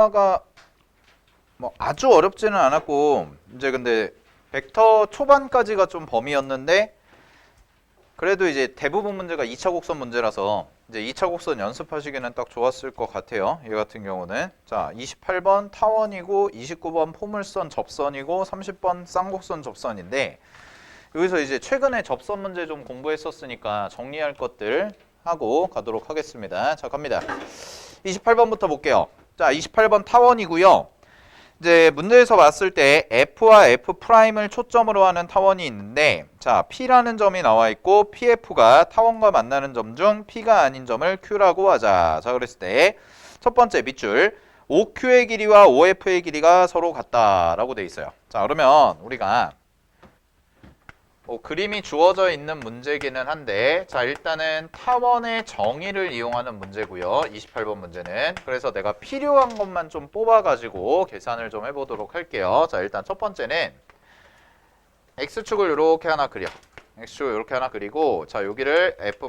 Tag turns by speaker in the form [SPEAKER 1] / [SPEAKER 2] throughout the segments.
[SPEAKER 1] 가 뭐 아주 어렵지는 않았고 이제 근데 벡터 초반까지가 좀 범위였는데 그래도 이제 대부분 문제가 2차 곡선 문제라서 이제 2차 곡선 연습하시기는 딱 좋았을 것 같아요. 얘 같은 경우는 자 28번 타원이고 29번 포물선 접선이고 30번 쌍곡선 접선인데 여기서 이제 최근에 접선 문제 좀 공부했었으니까 정리할 것들 하고 가도록 하겠습니다. 자 갑니다. 28번부터 볼게요. 자 28번 타원이고요. 이제 문제에서 봤을 때 F와 F'을 초점으로 하는 타원이 있는데 자 P라는 점이 나와 있고 PF가 타원과 만나는 점 중 P가 아닌 점을 Q라고 하자. 자 그랬을 때 첫 번째 밑줄 OQ의 길이와 OF의 길이가 서로 같다라고 돼 있어요. 자 그러면 우리가 그림이 주어져 있는 문제기는 한데 자 일단은 타원의 정의를 이용하는 문제고요. 28번 문제는. 그래서 내가 필요한 것만 좀 뽑아가지고 계산을 좀 해보도록 할게요. 자 일단 첫 번째는 X축을 이렇게 하나 그려. X축을 이렇게 하나 그리고 자 여기를 F'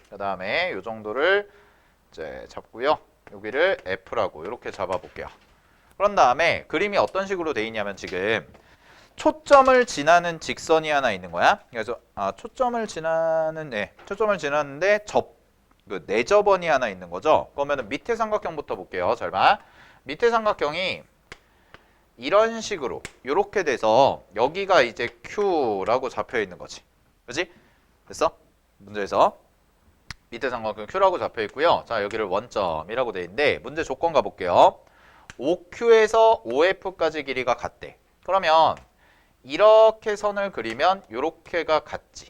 [SPEAKER 1] 그 다음에 요 정도를 이제 잡고요. 여기를 F라고 이렇게 잡아볼게요. 그런 다음에 그림이 어떤 식으로 돼 있냐면 지금 초점을 지나는 직선이 하나 있는 거야. 그래서 초점을 지나는데 내접원이 하나 있는 거죠. 그러면은 밑에 삼각형부터 볼게요. 잘 봐. 밑에 삼각형이 이런 식으로 이렇게 돼서 여기가 이제 Q라고 잡혀 있는 거지. 그렇지? 됐어? 문제에서 밑에 삼각형 Q라고 잡혀 있고요. 자, 여기를 원점이라고 돼 있는데 문제 조건 가볼게요. OQ에서 OF까지 길이가 같대. 그러면 이렇게 선을 그리면 요렇게가 같지.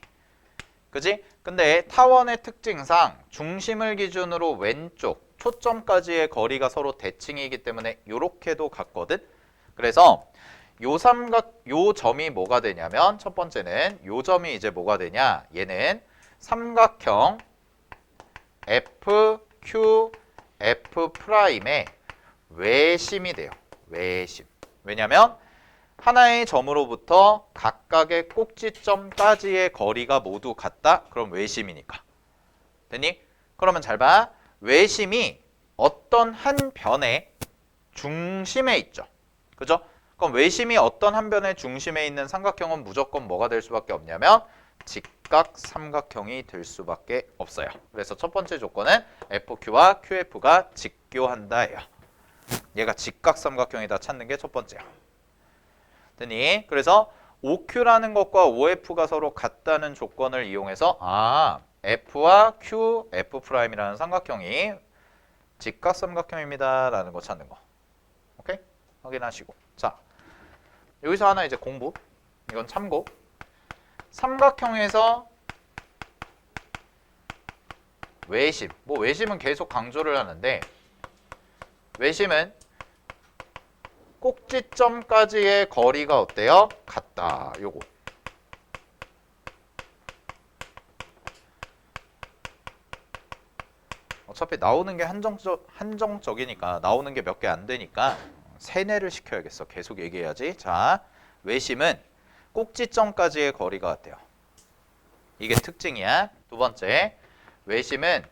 [SPEAKER 1] 그지? 근데 타원의 특징상 중심을 기준으로 왼쪽 초점까지의 거리가 서로 대칭이기 때문에 요렇게도 같거든. 그래서 요 점이 뭐가 되냐면 첫 번째는 요 점이 이제 뭐가 되냐? 얘는 삼각형 FQ F'의 외심이 돼요. 외심. 왜냐면 하나의 점으로부터 각각의 꼭지점까지의 거리가 모두 같다? 그럼 외심이니까. 됐니? 그러면 잘 봐. 외심이 어떤 한 변의 중심에 있죠. 그죠? 그럼 외심이 어떤 한 변의 중심에 있는 삼각형은 무조건 뭐가 될 수밖에 없냐면 직각삼각형이 될 수밖에 없어요. 그래서 첫 번째 조건은 FQ와 QF가 직교한다예요. 얘가 직각삼각형이다 찾는 게 첫 번째야. 됐니? 그래서 OQ라는 것과 OF가 서로 같다는 조건을 이용해서 F와 Q, F'이라는 삼각형이 직각삼각형입니다 라는 거 찾는 거. 오케이? 확인하시고. 자, 여기서 하나 이제 공부. 이건 참고. 삼각형에서 외심. 뭐 외심은 계속 강조를 하는데 외심은 꼭지점까지의 거리가 어때요? 같다. 요거. 어차피 나오는 게 한정적이니까 나오는 게 몇 개 안 되니까 세뇌를 시켜야겠어. 계속 얘기해야지. 자, 외심은 꼭지점까지의 거리가 같대요. 이게 특징이야. 두 번째, 외심은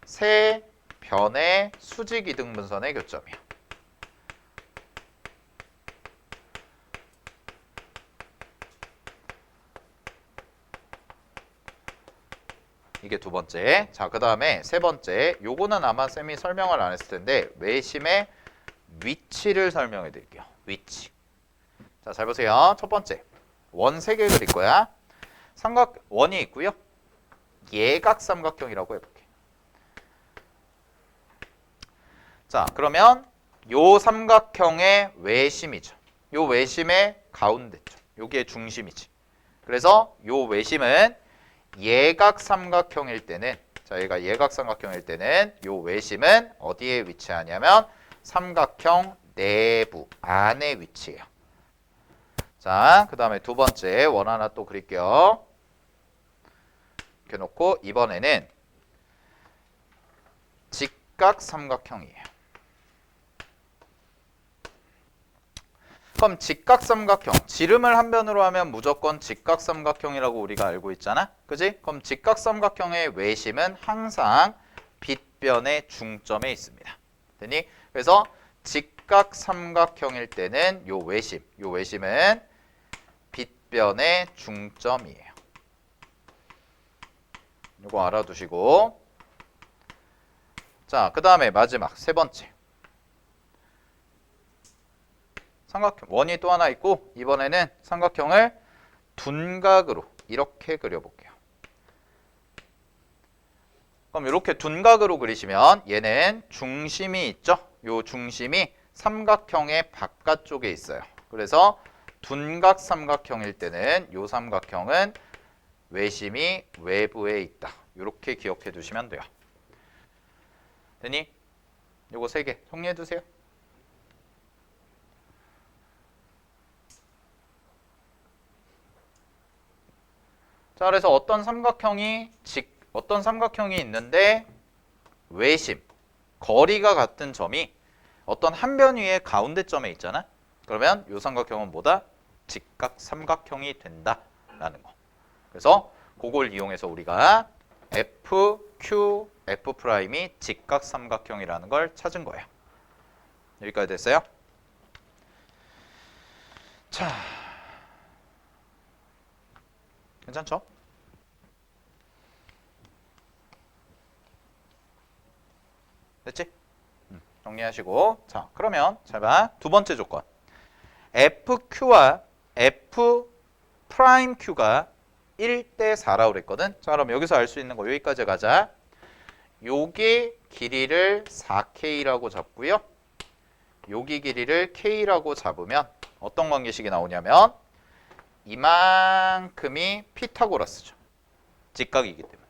[SPEAKER 1] 세 변의 수직 이등분선의 교점이야. 이게 두 번째. 자, 그 다음에 세 번째. 요거는 아마 쌤이 설명을 안 했을 텐데 외심의 위치를 설명해 드릴게요. 위치. 자, 잘 보세요. 첫 번째. 원 3개 그릴 거야. 원이 있고요. 예각삼각형이라고 해볼게. 자, 그러면 요 삼각형의 외심이죠. 요 외심의 가운데죠. 요게 중심이지. 그래서 요 외심은 예각삼각형일 때는 자 얘가 예각삼각형일 때는 요 외심은 어디에 위치하냐면 삼각형 내부 안에 위치해요. 자, 그 다음에 두 번째 원 하나 또 그릴게요. 이렇게 놓고 이번에는 직각삼각형이에요. 그럼 직각삼각형, 지름을 한 변으로 하면 무조건 직각삼각형이라고 우리가 알고 있잖아. 그지? 그럼 직각삼각형의 외심은 항상 빗변의 중점에 있습니다. 됐니? 그래서 직각 삼각형일 때는 요 외심은 빗변의 중점이에요. 요거 알아두시고, 자, 그 다음에 마지막 세 번째 삼각형 원이 또 하나 있고, 이번에는 삼각형을 둔각으로 이렇게 그려볼게요. 그럼 이렇게 둔각으로 그리시면 얘는 중심이 있죠. 요 중심이 삼각형의 바깥쪽에 있어요. 그래서 둔각 삼각형일 때는 요 삼각형은 외심이 외부에 있다. 이렇게 기억해 두시면 돼요. 되니? 요거 3개 정리해 두세요. 자, 그래서 어떤 삼각형이 있는데 외심, 거리가 같은 점이 어떤 한 변 위에 가운데 점에 있잖아. 그러면 이 삼각형은 뭐다? 직각 삼각형이 된다라는 거. 그래서 그걸 이용해서 우리가 F, Q, F'이 직각 삼각형이라는 걸 찾은 거예요. 여기까지 됐어요? 자, 괜찮죠? 됐지? 정리하시고, 자, 그러면 잘 봐. 두 번째 조건. FQ와 F'Q가 1대 4라고 그랬거든. 자, 그럼 여기서 알 수 있는 거 여기까지 가자. 요게 길이를 4K라고 잡고요. 여기 길이를 K라고 잡으면 어떤 관계식이 나오냐면 이만큼이 피타고라스죠. 직각이기 때문에.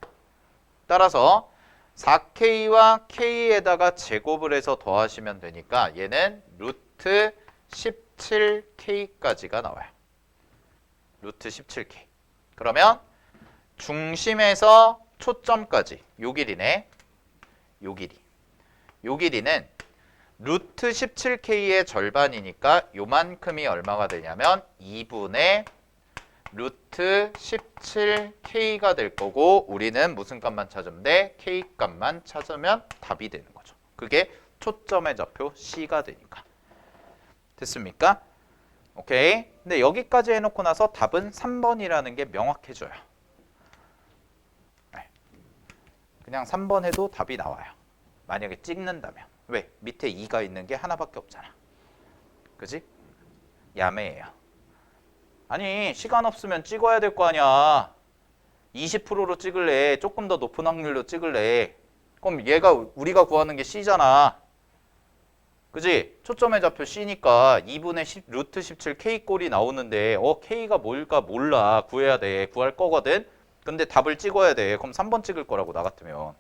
[SPEAKER 1] 따라서 4K와 K에다가 제곱을 해서 더하시면 되니까 얘는 루트 17K까지가 나와요. 루트 17K. 그러면 중심에서 초점까지 요 길이네. 요 길이. 요 길이는 루트 17K의 절반이니까 요만큼이 얼마가 되냐면 2분의 루트 17K가 될 거고, 우리는 무슨 값만 찾으면 돼? K 값만 찾으면 답이 되는 거죠. 그게 초점의 좌표 C가 되니까. 됐습니까? 오케이. 근데 여기까지 해놓고 나서 답은 3번이라는 게 명확해져요. 네. 그냥 3번 해도 답이 나와요. 만약에 찍는다면. 왜? 밑에 2가 있는 게 하나밖에 없잖아. 그지? 야매예요. 아니, 시간 없으면 찍어야 될 거 아니야. 20%로 찍을래? 조금 더 높은 확률로 찍을래? 그럼 얘가 우리가 구하는 게 C잖아. 그지? 초점의 좌표 C니까 2분의 루트 17 K 꼴이 나오는데 K가 뭘까 몰라. 구해야 돼. 구할 거거든. 근데 답을 찍어야 돼. 그럼 3번 찍을 거라고 나 같으면.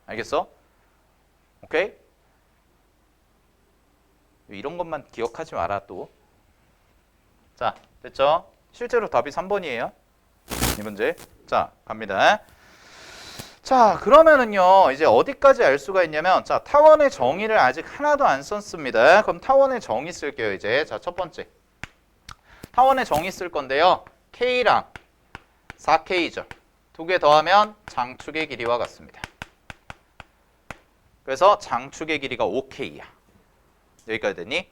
[SPEAKER 1] 알겠어? 오케이? 이런 것만 기억하지 마라 또. 자, 됐죠? 실제로 답이 3번이에요. 이 문제. 자, 갑니다. 자, 그러면은요, 이제 어디까지 알 수가 있냐면, 자, 타원의 정의를 아직 하나도 안 썼습니다. 그럼 타원의 정의 쓸게요, 이제. 자, 첫 번째. 타원의 정의 쓸 건데요. K랑 4K죠. 두 개 더하면 장축의 길이와 같습니다. 그래서 장축의 길이가 5K야. 여기까지 됐니?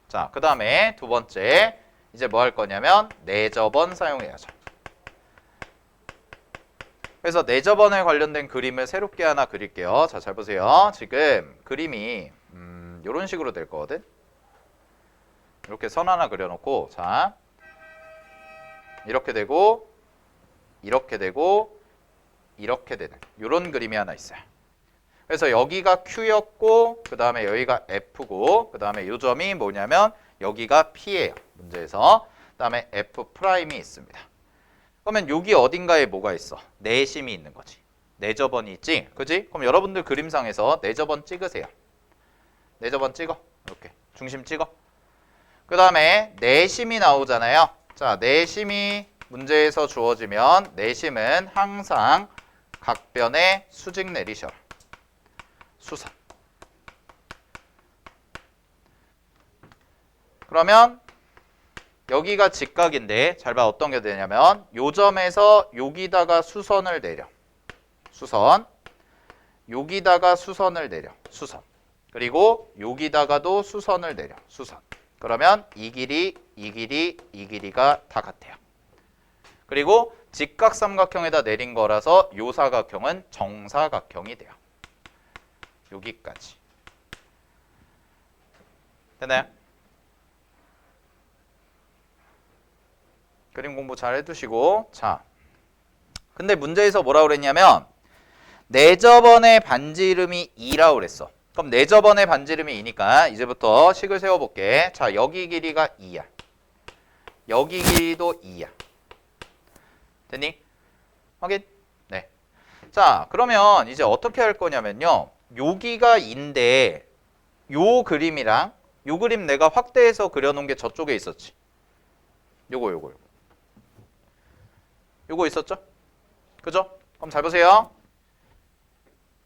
[SPEAKER 1] 자, 그 다음에 두 번째. 이제 뭐 할 거냐면 내접원 사용해야죠. 그래서 내접원에 관련된 그림을 새롭게 하나 그릴게요. 자, 잘 보세요. 지금 그림이 이런 식으로 될 거거든. 이렇게 선 하나 그려놓고, 자, 이렇게 되고 이렇게 되고 이렇게 되는 이런 그림이 하나 있어요. 그래서 여기가 Q였고, 그 다음에 여기가 F고, 그 다음에 이 점이 뭐냐면 여기가 P예요. 문제에서. 그 다음에 F'이 있습니다. 그러면 여기 어딘가에 뭐가 있어? 내심이 있는 거지. 내접원이 있지? 그지? 그럼 여러분들 그림상에서 내접원 찍으세요. 내접원 찍어. 이렇게. 중심 찍어. 그 다음에 내심이 나오잖아요. 자, 내심이 문제에서 주어지면 내심은 항상 각변에 수직 내리셔라. 수선. 그러면 여기가 직각인데 잘 봐. 어떤 게 되냐면 요 점에서 여기다가 수선을 내려. 수선. 여기다가 수선을 내려. 수선. 그리고 여기다가도 수선을 내려. 수선. 그러면 이 길이, 이 길이, 이 길이가 다 같아요. 그리고 직각삼각형에다 내린 거라서 요 사각형은 정사각형이 돼요. 여기까지. 되나요? 그림 공부 잘 해두시고. 자, 근데 문제에서 뭐라 그랬냐면 내저번의 반지 이름이 2라고 그랬어. 그럼 내저번의 반지 이름이 2니까 이제부터 식을 세워볼게. 자, 여기 길이가 2야. 여기 길이도 2야. 됐니? 확인? 네. 자, 그러면 이제 어떻게 할 거냐면요. 여기가 2인데 요 그림이랑 요 그림 내가 확대해서 그려놓은 게 저쪽에 있었지. 요거 있었죠? 그죠? 그럼 잘 보세요.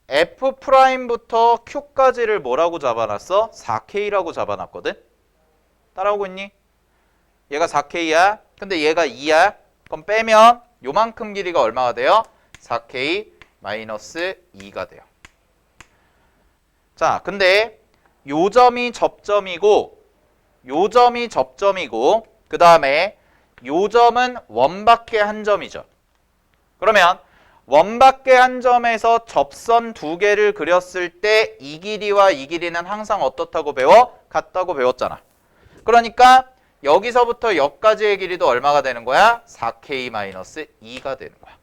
[SPEAKER 1] F'부터 Q까지를 뭐라고 잡아놨어? 4K라고 잡아놨거든? 따라오고 있니? 얘가 4K야. 근데 얘가 2야. 그럼 빼면 요만큼 길이가 얼마가 돼요? 4K 마이너스 2가 돼요. 자, 근데 요 점이 접점이고 요 점이 접점이고 그 다음에 요 점은 원밖에 한 점이죠. 그러면 원밖에 한 점에서 접선 두 개를 그렸을 때 이 길이와 이 길이는 항상 어떻다고 배워? 같다고 배웠잖아. 그러니까 여기서부터 여기까지의 길이도 얼마가 되는 거야? 4K-2가 되는 거야.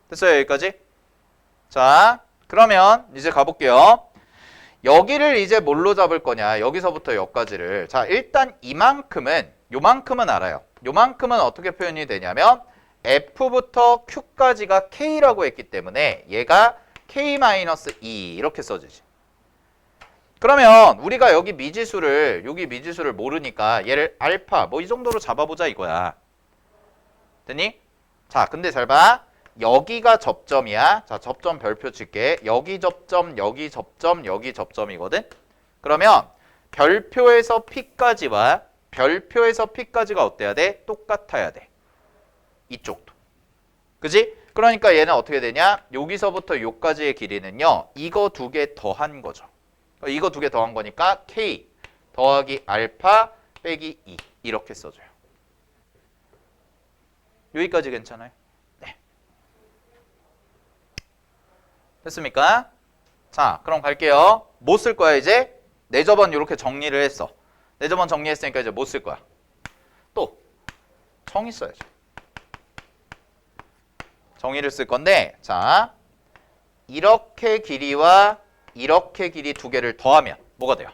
[SPEAKER 1] 됐어요? 여기까지? 자, 그러면 이제 가볼게요. 여기를 이제 뭘로 잡을 거냐? 여기서부터 여기까지를. 자, 일단 요만큼은 알아요. 요만큼은 어떻게 표현이 되냐면 F부터 Q까지가 K라고 했기 때문에 얘가 K-2 이렇게 써지지. 그러면 우리가 여기 미지수를 모르니까 얘를 알파 뭐 이 정도로 잡아보자 이거야. 됐니? 자, 근데 잘 봐. 여기가 접점이야. 자, 접점 별표 칠게. 여기 접점, 여기 접점, 여기 접점이거든. 그러면 별표에서 P까지와 별표에서 P까지가 어때야 돼? 똑같아야 돼. 이쪽도. 그지? 그러니까 얘는 어떻게 되냐? 여기서부터 여기까지의 길이는요. 이거 두 개 더한 거죠. 이거 두 개 더한 거니까 K 더하기 알파 빼기 2 이렇게 써줘요. 여기까지 괜찮아요? 네. 됐습니까? 자, 그럼 갈게요. 뭐 쓸 거야 이제? 내저번 이렇게 정리를 했어. 내저번 정리했으니까 이제 뭐 쓸 거야? 또 정의 써야죠. 정의를 쓸 건데, 자, 이렇게 길이와 이렇게 길이 두 개를 더하면 뭐가 돼요?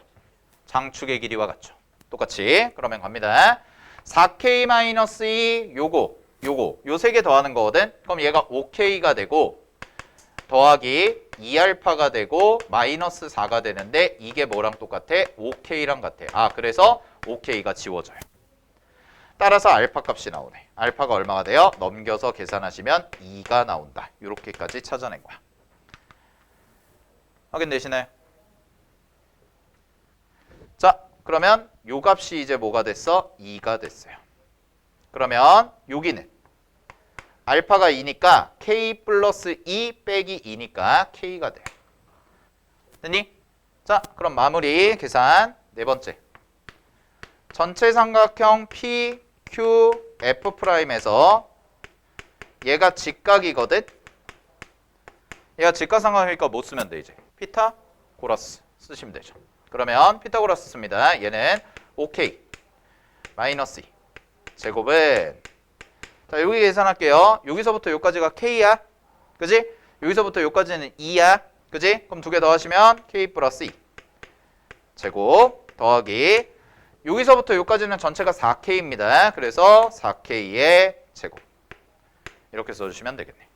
[SPEAKER 1] 장축의 길이와 같죠. 똑같이. 그러면 갑니다. 4K-2 요거 요 세 개 더하는 거거든. 그럼 얘가 5K가 되고 더하기 2알파가 되고 마이너스 4가 되는데 이게 뭐랑 똑같아? 5K랑 같아. 아, 그래서 5K가 지워져요. 따라서 알파 값이 나오네. 알파가 얼마가 돼요? 넘겨서 계산하시면 2가 나온다. 이렇게까지 찾아낸 거야. 확인되시나요? 자, 그러면 요 값이 이제 뭐가 됐어? 2가 됐어요. 그러면 여기는 알파가 2니까 K 플러스 2 빼기 2니까 K가 돼요. 됐니? 자, 그럼 마무리 계산 네 번째. 전체 삼각형 P, Q, F'에서 얘가 직각이거든? 얘가 직각삼각형이니까 못 쓰면 돼 이제. 피타고라스 쓰시면 되죠. 그러면 피타고라스 씁니다. 얘는 5K 마이너스 2 제곱은 자, 여기 계산할게요. 여기서부터 여기까지가 K야. 그지? 여기서부터 여기까지는 2야. 그지? 그럼 두 개 더하시면 K 플러스 2 제곱 더하기 여기서부터 여기까지는 전체가 4K입니다. 그래서 4K의 제곱 이렇게 써주시면 되겠네.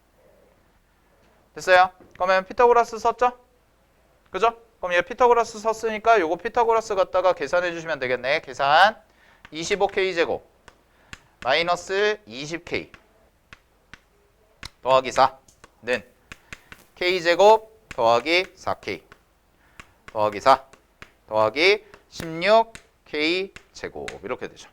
[SPEAKER 1] 됐어요? 그러면 피타고라스 썼죠? 그죠? 그럼 얘 피타고라스 썼으니까 요거 피타고라스 갖다가 계산해 주시면 되겠네. 계산 25K 제곱 마이너스 20K 더하기 4는 K 제곱 더하기 4K 더하기 4 더하기 16K 제곱 이렇게 되죠.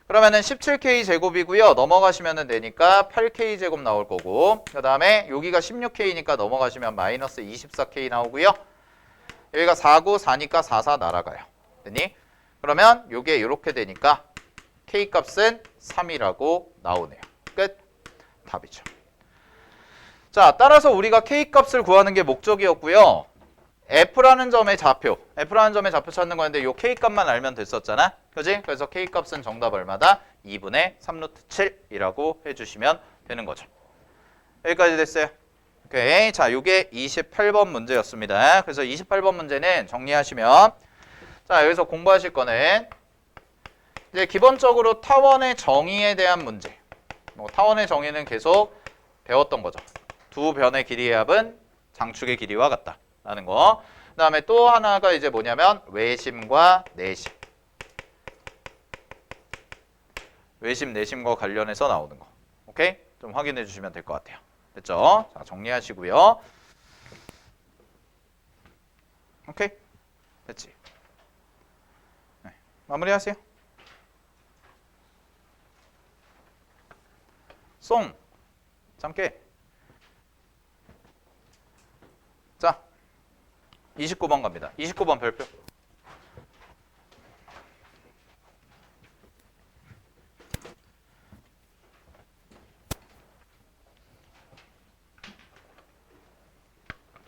[SPEAKER 1] 그러면은 17K 제곱이고요. 넘어가시면 되니까 8K 제곱 나올 거고 그 다음에 여기가 16K니까 넘어가시면 마이너스 24K 나오고요. 여기가 4, 9, 4니까 4, 4 날아가요. 됐니? 그러면 요게 이렇게 되니까 K값은 3이라고 나오네요. 끝. 답이죠. 자, 따라서 우리가 K값을 구하는 게 목적이었고요. F라는 점의 좌표 찾는 거였는데 요 K값만 알면 됐었잖아. 그지? 그래서 K값은 정답 얼마다? 2분의 3루트 7이라고 해주시면 되는 거죠. 여기까지 됐어요. 오케이. 자, 요게 28번 문제였습니다. 그래서 28번 문제는 정리하시면, 자, 여기서 공부하실 거는 이제 기본적으로 타원의 정의에 대한 문제. 타원의 정의는 계속 배웠던 거죠. 두 변의 길이의 합은 장축의 길이와 같다 라는 거. 그 다음에 또 하나가 이제 뭐냐면 외심과 내심. 외심, 내심과 관련해서 나오는 거. 오케이? 좀 확인해 주시면 될 것 같아요. 됐죠? 자, 정리하시고요. 오케이? 됐지? 네, 마무리하세요. 송! 잠깨. 자, 29번 갑니다. 29번 별표.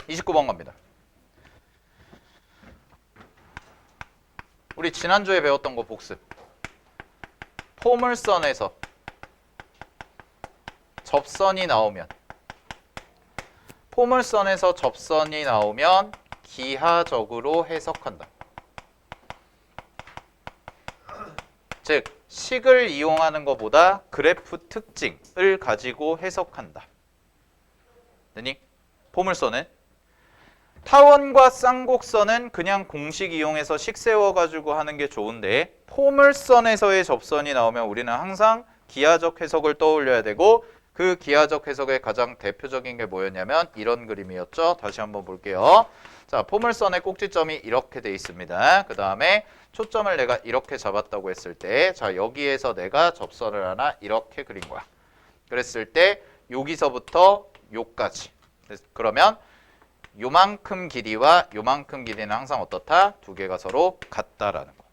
[SPEAKER 1] (29번) 갑니다. 우리 지난주에 배웠던 거 복습. 포물선에서 접선이 나오면 포물선에서 접선이 나오면 기하적으로 해석한다. 즉 식을 이용하는 것보다 그래프 특징을 가지고 해석한다. 되니? 포물선은 타원과 쌍곡선은 그냥 공식 이용해서 식 세워가지고 하는 게 좋은데 포물선에서의 접선이 나오면 우리는 항상 기하적 해석을 떠올려야 되고 그 기하적 해석의 가장 대표적인 게 뭐였냐면 이런 그림이었죠. 다시 한번 볼게요. 자, 포물선의 꼭지점이 이렇게 돼 있습니다. 그 다음에 초점을 내가 이렇게 잡았다고 했을 때 자, 여기에서 내가 접선을 하나 이렇게 그린 거야. 그랬을 때 여기서부터 요까지. 그러면 요만큼 길이와 요만큼 길이는 항상 어떻다? 두 개가 서로 같다라는 거.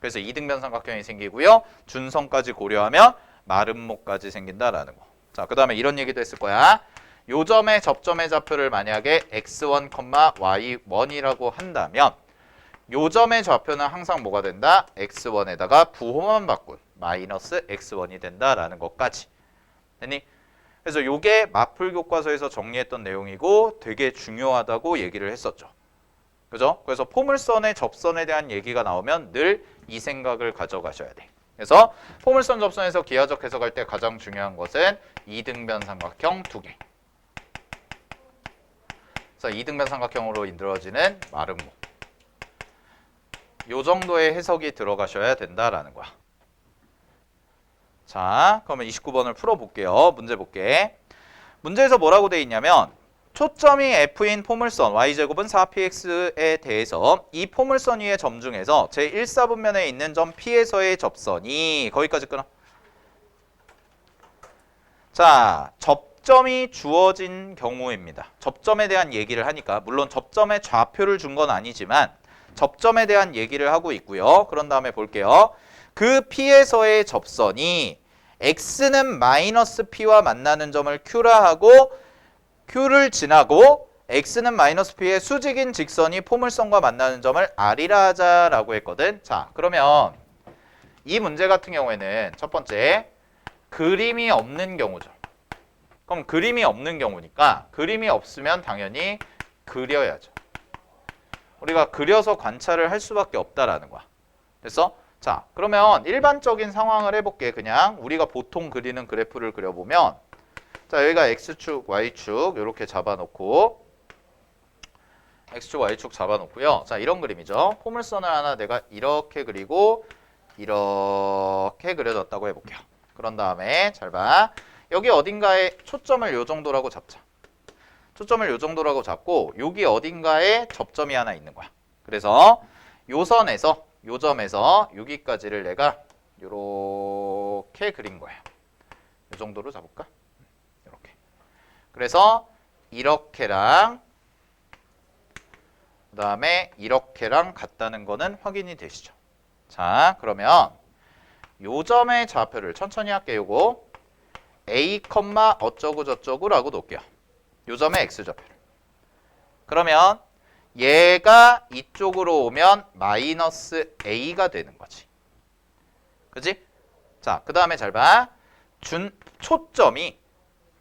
[SPEAKER 1] 그래서 이등변 삼각형이 생기고요. 준선까지 고려하면 마름모까지 생긴다라는 거. 자, 그 다음에 이런 얘기도 했을 거야. 요 점의 접점의 좌표를 만약에 x1, y1이라고 한다면 요 점의 좌표는 항상 뭐가 된다? x1에다가 부호만 바꾼 마이너스 x1이 된다라는 것까지. 됐니? 그래서 요게 마풀 교과서에서 정리했던 내용이고 되게 중요하다고 얘기를 했었죠. 그죠? 그래서 포물선의 접선에 대한 얘기가 나오면 늘 이 생각을 가져가셔야 돼. 그래서 포물선 접선에서 기하적 해석할 때 가장 중요한 것은 이등변 삼각형 두 개. 그래서 이등변 삼각형으로 이루어지는 마름모. 요 정도의 해석이 들어가셔야 된다라는 거야. 자, 그러면 29번을 풀어볼게요. 문제 볼게. 문제에서 뭐라고 돼 있냐면 초점이 F인 포물선 y제곱은 4px에 대해서 이 포물선 위의 점 중에서 제1사분면에 있는 점 P에서의 접선이 거기까지 끊어. 자, 접점이 주어진 경우입니다. 접점에 대한 얘기를 하니까 물론 접점의 좌표를 준 건 아니지만 접점에 대한 얘기를 하고 있고요. 그런 다음에 볼게요. 그 P에서의 접선이 X는 마이너스 P와 만나는 점을 Q라 하고 Q를 지나고 X는 마이너스 P의 수직인 직선이 포물선과 만나는 점을 R이라 하자라고 했거든. 자, 그러면 이 문제 같은 경우에는 첫 번째 그림이 없는 경우죠. 그럼 그림이 없는 경우니까 그림이 없으면 당연히 그려야죠. 우리가 그려서 관찰을 할 수밖에 없다라는 거야. 됐어? 자, 그러면 일반적인 상황을 해볼게. 그냥 우리가 보통 그리는 그래프를 그려보면 자, 여기가 X축, Y축 이렇게 잡아놓고 X축, Y축 잡아놓고요. 자, 이런 그림이죠. 포물선을 하나 내가 이렇게 그리고 이렇게 그려졌다고 해볼게요. 그런 다음에 잘 봐. 여기 어딘가에 초점을 요 정도라고 잡자. 초점을 요 정도라고 잡고 여기 어딘가에 접점이 하나 있는 거야. 그래서 요 선에서 요 점에서 여기까지를 내가 요렇게 그린 거예요. 요 정도로 잡을까? 이렇게. 그래서 이렇게랑 다음에 이렇게랑 같다는 거는 확인이 되시죠. 자, 그러면 요 점의 좌표를 천천히 할게요. 요거 a, 어쩌고 저쩌고 라고 놓을게요. 요 점의 x좌표를. 그러면 얘가 이쪽으로 오면 마이너스 a가 되는 거지. 그지? 자, 그 다음에 잘 봐. 초점이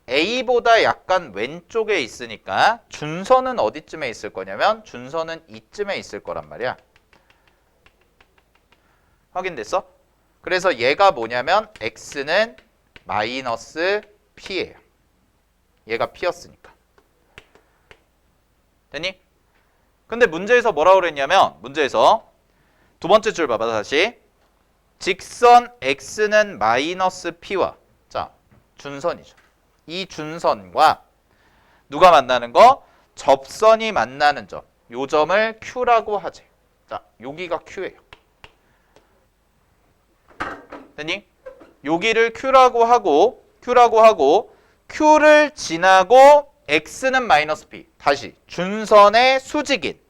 [SPEAKER 1] a보다 약간 왼쪽에 있으니까 준선은 어디쯤에 있을 거냐면 준선은 이쯤에 있을 거란 말이야. 확인됐어? 그래서 얘가 뭐냐면 x는 마이너스 p예요. 얘가 p였으니까. 됐니? 근데 문제에서 뭐라고 그랬냐면 문제에서 두 번째 줄 봐봐 다시. 직선 x는 마이너스 p와 자 준선이죠. 이 준선과 누가 만나는 거? 접선이 만나는 점. 요 점을 q라고 하지. 자 여기가 q예요. 됐니? 여기를 q라고 하고 q를 지나고 x는 마이너스 p. 다시 준선의 수직인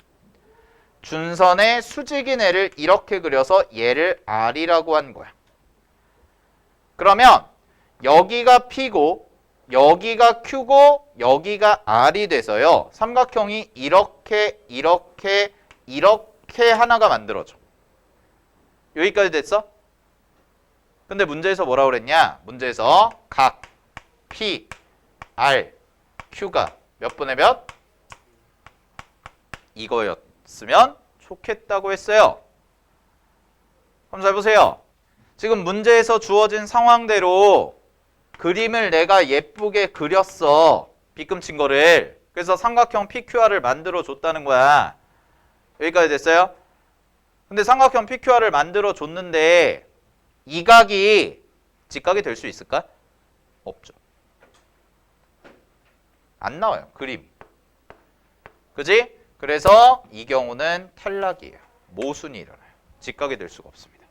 [SPEAKER 1] 애를 이렇게 그려서 얘를 r이라고 한 거야. 그러면 여기가 p고 여기가 q고 여기가 r이 돼서요. 삼각형이 이렇게 하나가 만들어져. 여기까지 됐어? 근데 문제에서 뭐라고 그랬냐? 문제에서 각 P, R, Q가 몇 분의 몇? 이거였으면 좋겠다고 했어요. 그럼 잘 보세요. 지금 문제에서 주어진 상황대로 그림을 내가 예쁘게 그렸어. 빗금친 거를. 그래서 삼각형 PQR을 만들어 줬다는 거야. 여기까지 됐어요? 근데 삼각형 PQR을 만들어 줬는데 이 각이 직각이 될 수 있을까? 없죠. 안 나와요. 그림이. 그지? 그래서 이 경우는 탈락이에요. 모순이 일어나요. 직각이 될 수가 없습니다.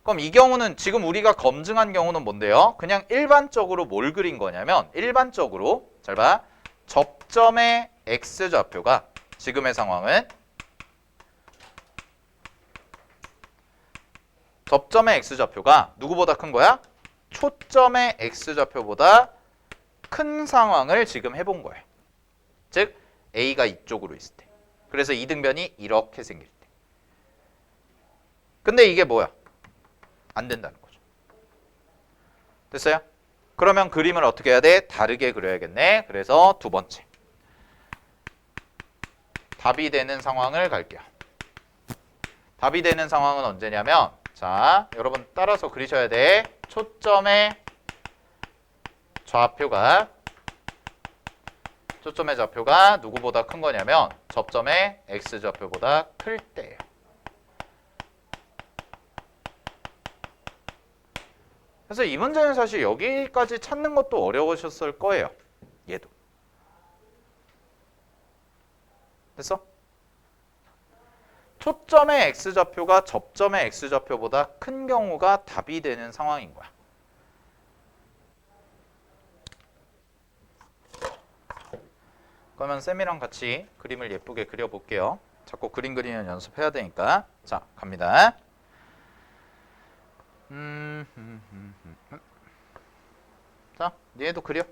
[SPEAKER 1] 그럼 이 경우는 지금 우리가 검증한 경우는 뭔데요? 그냥 일반적으로 뭘 그린 거냐면 일반적으로 잘 봐. 접점의 x좌표가 지금의 상황은 접점의 x좌표가 누구보다 큰 거야? 초점의 x좌표보다 큰 상황을 지금 해본 거예요. 즉 A가 이쪽으로 있을 때. 그래서 이등변이 이렇게 생길 때. 근데 이게 뭐야? 안 된다는 거죠. 됐어요? 그러면 그림을 어떻게 해야 돼? 다르게 그려야겠네. 그래서 두 번째. 답이 되는 상황을 갈게요. 답이 되는 상황은 언제냐면 자, 여러분 따라서 그리셔야 돼. 초점의 좌표가 누구보다 큰 거냐면 접점의 x좌표보다 클 때예요. 그래서 이 문제는 사실 여기까지 찾는 것도 어려우셨을 거예요. 얘도. 됐어? 초점의 x좌표가 접점의 x좌표보다 큰 경우가 답이 되는 상황인 거야. 그러면 쌤이랑 같이 그림을 예쁘게 그려볼게요. 자꾸 그림 그리는 연습해야 되니까. 자, 갑니다. 자, 얘도 그려.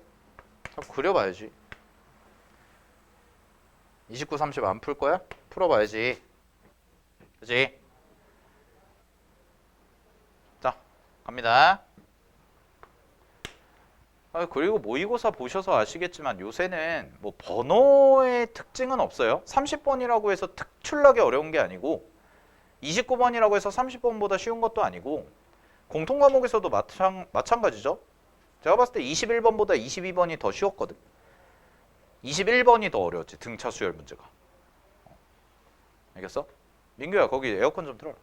[SPEAKER 1] 자꾸 그려봐야지. 29, 30 안 풀 거야? 풀어봐야지. 그치? 자, 갑니다. 그리고 모의고사 보셔서 아시겠지만 요새는 뭐 번호의 특징은 없어요. 30번이라고 해서 특출나게 어려운 게 아니고 29번이라고 해서 30번보다 쉬운 것도 아니고 공통과목에서도 마찬가지죠. 제가 봤을 때 21번보다 22번이 더 쉬웠거든. 21번이 더 어려웠지. 등차 수열 문제가. 알겠어? 민규야 거기 에어컨 좀 틀어라.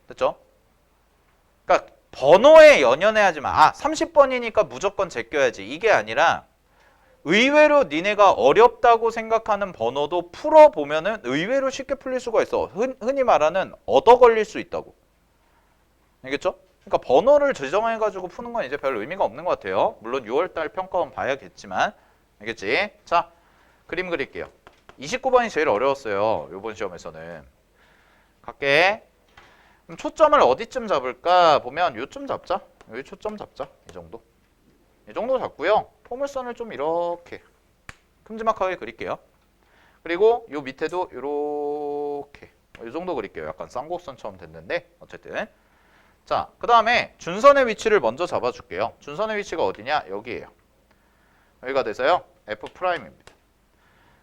[SPEAKER 1] 됐죠? 그러니까 번호에 연연해하지 마. 30번이니까 무조건 제껴야지. 이게 아니라 의외로 니네가 어렵다고 생각하는 번호도 풀어보면은 의외로 쉽게 풀릴 수가 있어. 흔히 말하는 얻어 걸릴 수 있다고. 알겠죠? 그러니까 번호를 지정해가지고 푸는 건 이제 별 의미가 없는 것 같아요. 물론 6월달 평가원 봐야겠지만. 알겠지? 자, 그림 그릴게요. 29번이 제일 어려웠어요. 이번 시험에서는. 갈게. 그럼 초점을 어디쯤 잡을까? 보면 요쯤 잡자. 여기 초점 잡자. 이 정도. 이 정도 잡고요. 포물선을 좀 이렇게 큼지막하게 그릴게요. 그리고 요 밑에도 이렇게 이 정도 그릴게요. 약간 쌍곡선처럼 됐는데 어쨌든. 자, 그 다음에 준선의 위치를 먼저 잡아줄게요. 준선의 위치가 어디냐? 여기에요. 여기가 돼서요. F'입니다.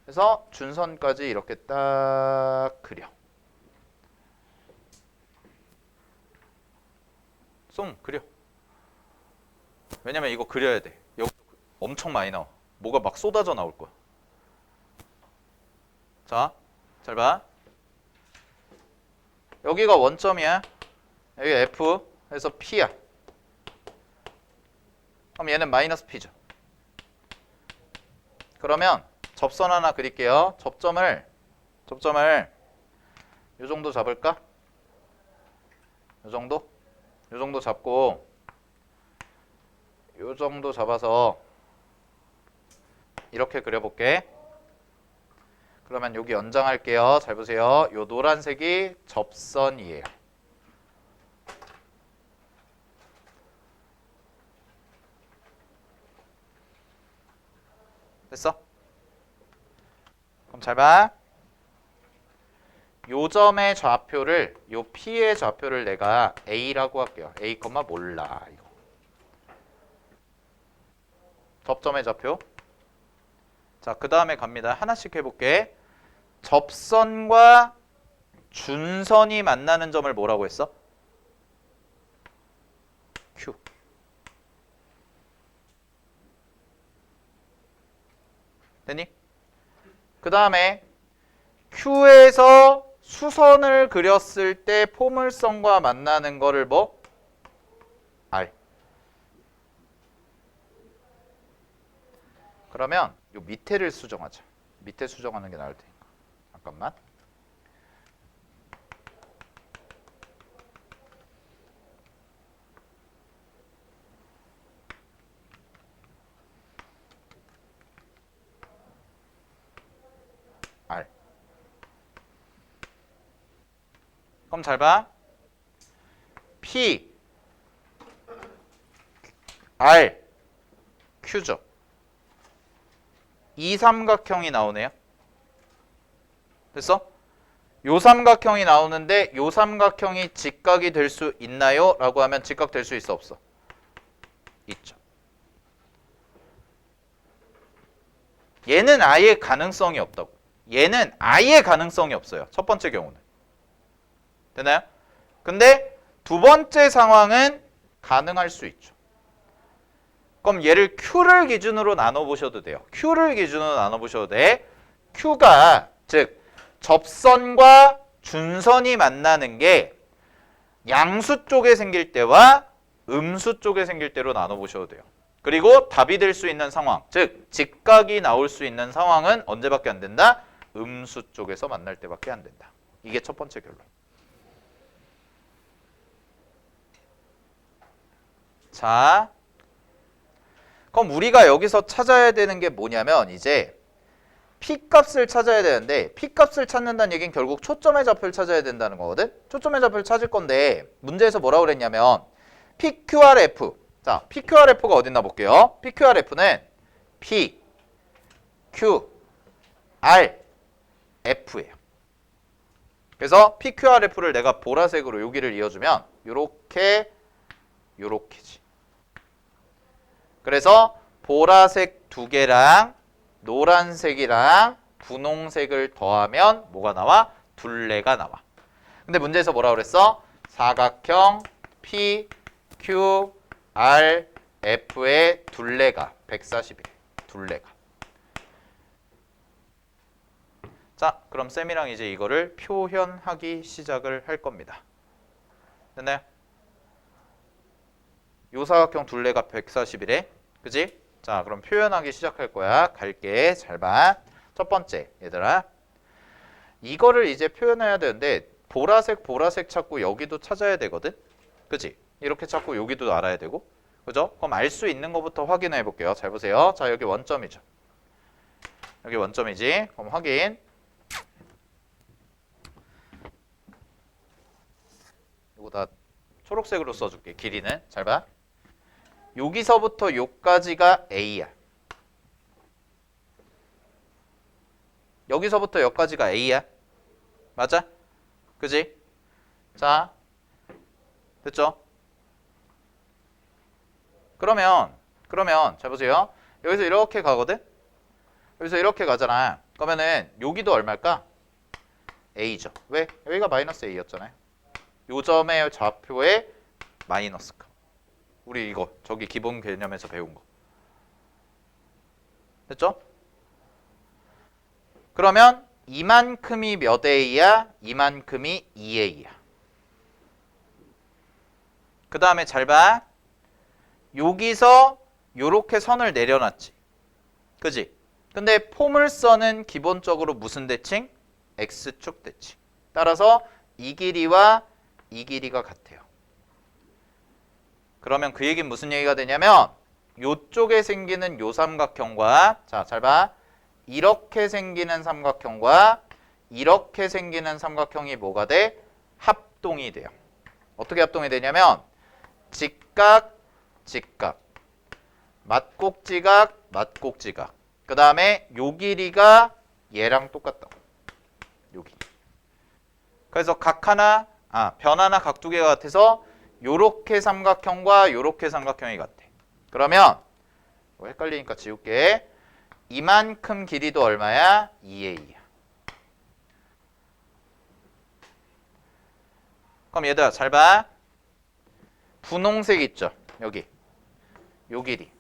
[SPEAKER 1] 그래서 준선까지 이렇게 딱 그려. 송 그려. 왜냐면 이거 그려야 돼. 여기 엄청 많이 나와. 뭐가 막 쏟아져 나올 거야. 자, 잘 봐. 여기가 원점이야. 여기 F 해서 P야. 그럼 얘는 마이너스 P죠. 그러면 접선 하나 그릴게요. 접점을 요 정도 잡을까? 요 정도? 요 정도 잡고 요 정도 잡아서 이렇게 그려볼게. 그러면 여기 연장할게요. 잘 보세요. 요 노란색이 접선이에요. 됐어? 그럼 잘 봐. 요 점의 좌표를, 요 P의 좌표를 내가 A라고 할게요. A, 몰라. 이거. 접점의 좌표. 자, 그 다음에 갑니다. 하나씩 해볼게. 접선과 준선이 만나는 점을 뭐라고 했어? Q. 됐니? 그 다음에 Q에서 수선을 그렸을 때 포물선과 만나는 거를 뭐? R. 그러면 요 밑에를 수정하자. 밑에 수정하는 게 나을 테니까. 잠깐만. R. 그럼 잘 봐. P, R, Q죠. 이 삼각형이 나오네요. 됐어? 요 삼각형이 나오는데 요 삼각형이 직각이 될 수 있나요? 라고 하면 직각 될 수 있어 없어? 있죠. 얘는 아예 가능성이 없다고. 얘는 아예 가능성이 없어요. 첫 번째 경우는. 되나요? 근데 두 번째 상황은 가능할 수 있죠. 그럼 얘를 Q를 기준으로 나눠보셔도 돼요. Q를 기준으로 나눠보셔도 돼. Q가 즉 접선과 준선이 만나는 게 양수 쪽에 생길 때와 음수 쪽에 생길 때로 나눠보셔도 돼요. 그리고 답이 될 수 있는 상황, 즉 직각이 나올 수 있는 상황은 언제밖에 안 된다? 음수 쪽에서 만날 때밖에 안 된다. 이게 첫 번째 결론. 자, 그럼 우리가 여기서 찾아야 되는 게 뭐냐면 이제 P값을 찾아야 되는데 P값을 찾는다는 얘기는 결국 초점의 좌표를 찾아야 된다는 거거든. 초점의 좌표를 찾을 건데 문제에서 뭐라고 그랬냐면 PQRF. 자, PQRF가 어딨나 볼게요. PQRF는 P, Q, R, F예요. 그래서 PQRF를 내가 보라색으로 여기를 이어주면 요렇게지. 그래서 보라색 두 개랑 노란색이랑 분홍색을 더하면 뭐가 나와? 둘레가 나와. 근데 문제에서 뭐라 그랬어? 사각형 P, Q, R, F의 둘레가 140이래. 둘레가. 자, 그럼 쌤이랑 이제 이거를 표현하기 시작을 할 겁니다. 됐나요? 요 사각형 둘레가 140이래. 그지? 자, 그럼 표현하기 시작할 거야. 갈게. 잘 봐. 첫 번째, 얘들아. 이거를 이제 표현해야 되는데 보라색 찾고 여기도 찾아야 되거든? 그지? 이렇게 찾고 여기도 알아야 되고. 그죠? 그럼 알 수 있는 것부터 확인해 볼게요. 잘 보세요. 자, 여기 원점이죠. 여기 원점이지. 그럼 확인. 이거 다 초록색으로 써줄게. 길이는. 잘 봐. 여기서부터 여기까지가 A야. 여기서부터 여기까지가 A야. 맞아? 그지? 자, 됐죠? 그러면 잘 보세요. 여기서 이렇게 가거든? 여기서 이렇게 가잖아. 그러면은 여기도 얼마일까? A죠. 왜? 여기가 마이너스 A였잖아요. 요 점의 좌표에 마이너스가. 우리 이거 저기 기본 개념에서 배운 거. 됐죠? 그러면 이만큼이 몇 A야? 이만큼이 2A야. 그 다음에 잘 봐. 여기서 요렇게 선을 내려놨지. 그지? 근데 포물선은 기본적으로 무슨 대칭? X축 대칭. 따라서 이 길이와 이 길이가 같아요. 그러면 그 얘기는 무슨 얘기가 되냐면 요쪽에 생기는 요 삼각형과 자, 잘 봐. 이렇게 생기는 삼각형과 이렇게 생기는 삼각형이 뭐가 돼? 합동이 돼요. 어떻게 합동이 되냐면 직각, 직각, 맞곡지각, 맞곡지각. 그 다음에 요 길이가 얘랑 똑같다고. 여기. 그래서 각 하나, 변 하나 각 두 개가 같아서 요렇게 삼각형과 요렇게 삼각형이 같아. 그러면 헷갈리니까 지울게. 이만큼 길이도 얼마야? 2A야. 그럼 얘들아 잘 봐. 분홍색 있죠? 여기. 요 길이.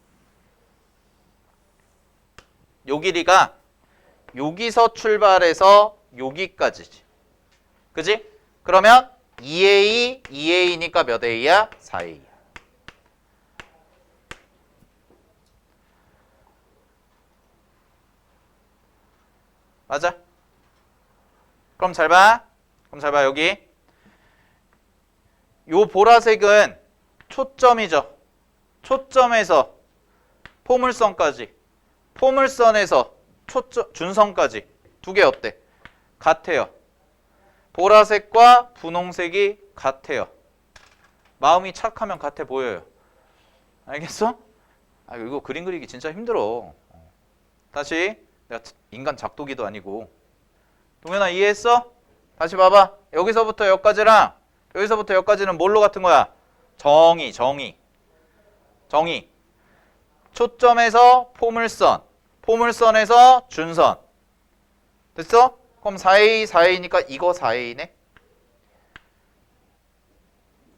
[SPEAKER 1] 요 길이가 여기서 출발해서 여기까지지. 그지? 그러면 2A, 2A니까 몇 A야? 4A야. 맞아? 그럼 잘 봐. 여기. 요 보라색은 초점이죠. 초점에서 포물선까지. 포물선에서 준선까지. 두 개 어때? 같아요. 보라색과 분홍색이 같아요. 마음이 착하면 같아 보여요. 알겠어? 이거 그림 그리기 진짜 힘들어. 다시. 내가 인간 작도기도 아니고. 동현아 이해했어? 다시 봐봐. 여기서부터 여기까지랑 여기서부터 여기까지는 뭘로 같은 거야? 정의. 초점에서 포물선. 포물선에서 준선. 됐어? 그럼 4A, 4A니까 이거 4A네?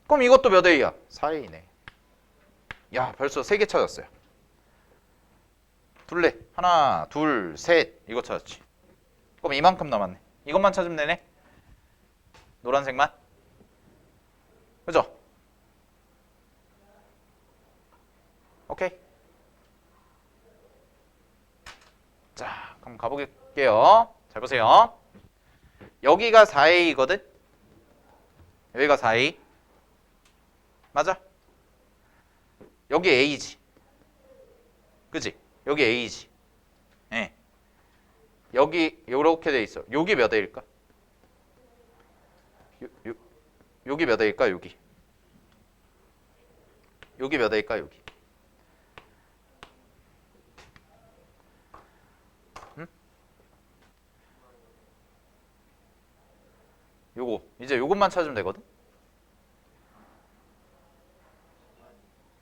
[SPEAKER 1] 그럼 이것도 몇 A야? 4A네. 야, 벌써 3개 찾았어요. 둘레. 하나, 둘, 셋. 이거 찾았지. 그럼 이만큼 남았네. 이것만 찾으면 되네. 노란색만. 그죠? 오케이. 자, 그럼 가볼게요. 잘 보세요. 여기가 4A거든? 여기가 4A. 맞아? 여기 A지. 그지? 여기 A지. 예. 여기 요렇게 돼 있어. 여기 몇 A일까? 여기 몇 A일까? 여기. 여기 몇 A일까? 여기. 요거 이제 요것만 찾으면 되거든.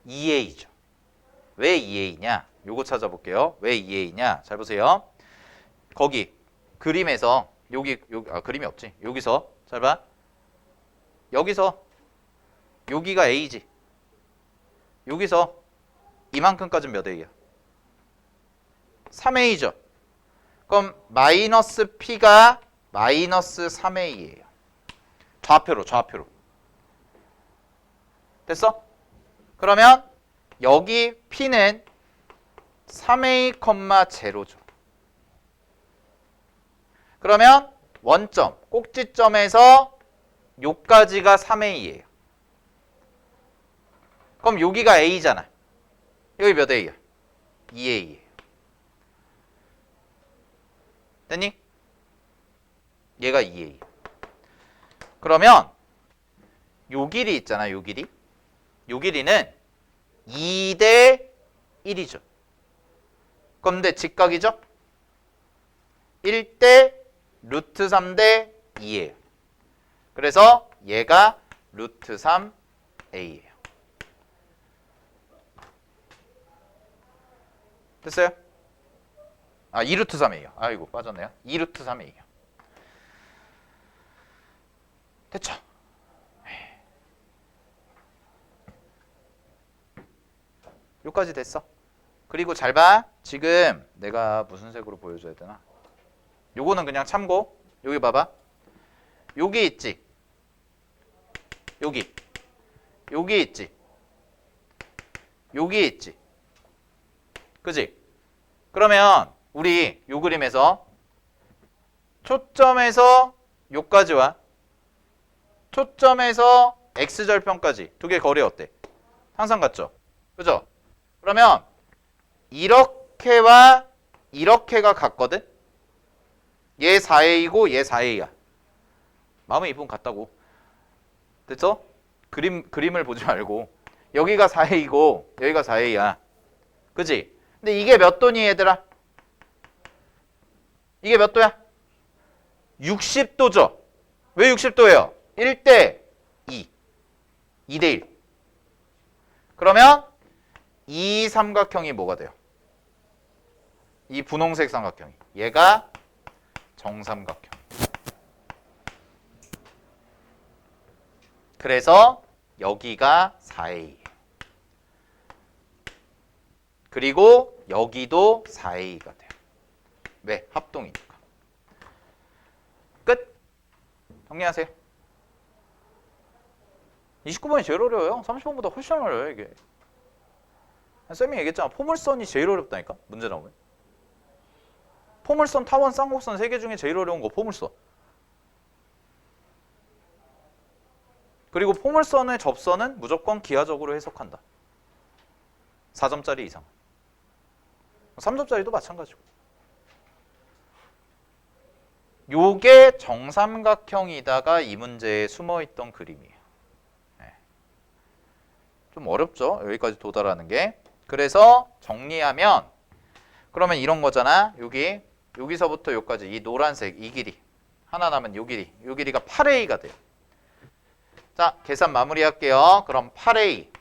[SPEAKER 1] 2A죠. 왜 2A냐? 요거 찾아볼게요. 왜 2A냐? 잘 보세요. 거기 그림에서 여기 그림이 없지. 여기서 잘 봐. 여기서 여기가 A지. 여기서 이만큼까지는 몇 A야? 3A죠. 그럼 마이너스 P가 마이너스 3A예요. 좌표로. 됐어? 그러면 여기 P는 3A,0죠. 그러면 원점, 꼭지점에서 요까지가 3A예요. 그럼 여기가 A잖아. 여기 몇 A야? 2A예요. 됐니? 얘가 2A. 그러면 요 길이 있잖아. 요 길이. 요 길이는 2대 1이죠. 그런데 직각이죠? 1대 루트 3대 2예요. 그래서 얘가 루트 3A예요. 됐어요? 아, 2루트 3A요. 아이고, 빠졌네요. 2루트 3A요. 됐죠? 여기까지 됐어. 그리고 잘 봐. 지금 내가 무슨 색으로 보여줘야 되나? 요거는 그냥 참고. 여기 봐봐. 여기 있지? 여기. 여기 있지? 여기 있지? 그지? 그러면 우리 요 그림에서 초점에서 요까지와 초점에서 x절편까지 두 개 거리 어때? 항상 같죠? 그죠? 그러면 이렇게와 이렇게가 같거든? 얘 4a이고 얘 4a야. 마음의 이분 같다고. 됐어? 그림을 보지 말고 여기가 4a이고 여기가 4a야. 그지? 근데 이게 몇 도니 얘들아? 이게 몇 도야? 60도죠? 왜 60도예요? 1대 2. 2대 1. 그러면 이 삼각형이 뭐가 돼요? 이 분홍색 삼각형이. 얘가 정삼각형. 그래서 여기가 4A. 그리고 여기도 4A가 돼요. 왜? 합동이니까. 끝. 정리하세요. 29번이 제일 어려워요. 30번보다 훨씬 어려워요, 이게. 쌤이 얘기했잖아. 포물선이 제일 어렵다니까. 문제 나오면. 포물선, 타원, 쌍곡선 3개 중에 제일 어려운 거 포물선. 그리고 포물선의 접선은 무조건 기하적으로 해석한다. 4점짜리 이상. 3점짜리도 마찬가지고. 요게 정삼각형이다가 이 문제에 숨어있던 그림이에요. 네. 좀 어렵죠? 여기까지 도달하는 게. 그래서 정리하면 그러면 이런 거잖아. 여기서부터 여기까지 이 노란색 이 길이 하나 남은 요 길이가 8A가 돼요. 자, 계산 마무리할게요. 그럼 8A